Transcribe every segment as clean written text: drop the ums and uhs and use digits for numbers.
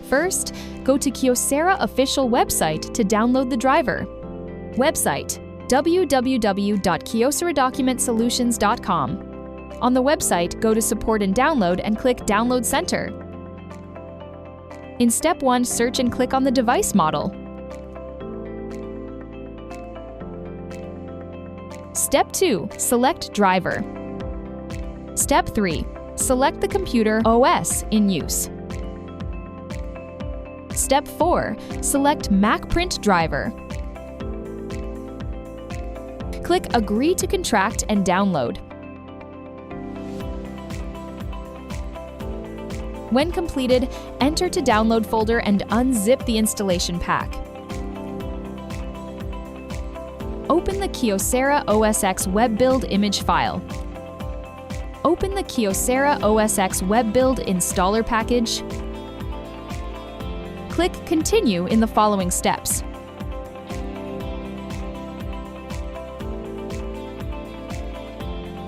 First, go to KYOCERA official website to download the driver. Website: www.kyoceradocumentsolutions.com. On the website, go to Support and Download and click Download Center. In Step 1, search and click on the device model. Step 2, select Driver. Step 3, select the computer OS in use. Step 4, select Mac Print Driver. Click Agree to contract and download. When completed, enter to Download folder and unzip the installation pack. Open the KYOCERA OS X Web Build image file. Open the KYOCERA OS X Web Build installer package. Click Continue in the following steps.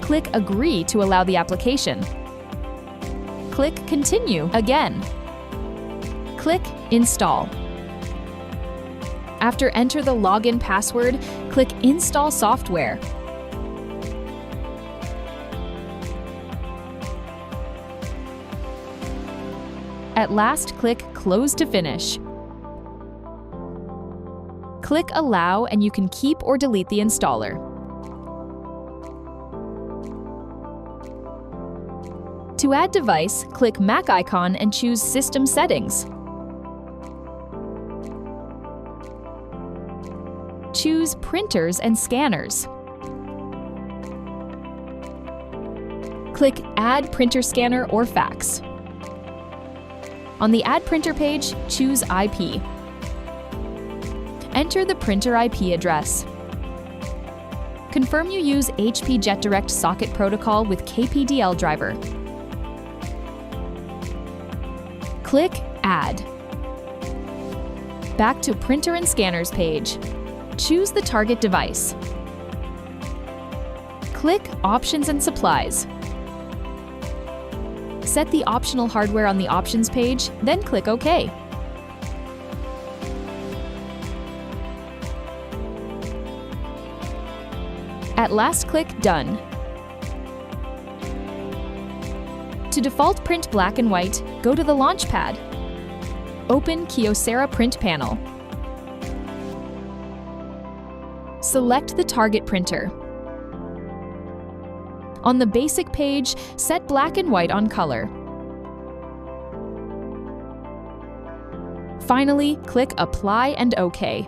Click Agree to allow the application. Click Continue again. Click Install. After enter the login password, click Install Software. At last, click Close to finish. Click Allow and you can keep or delete the installer. To add device, click Mac icon and choose System Settings. Choose Printers and Scanners. Click Add Printer Scanner or Fax. On the Add Printer page, choose IP. Enter the printer IP address. Confirm you use HP JetDirect Socket Protocol with KPDL driver. Click Add. Back to Printer and Scanners page. Choose the target device. Click Options and Supplies. Set the optional hardware on the Options page, then click OK. At last, click Done. To default print black and white, go to the Launchpad. Open KYOCERA Print Panel. Select the target printer. On the Basic page, set black and white on color. Finally, click Apply and OK.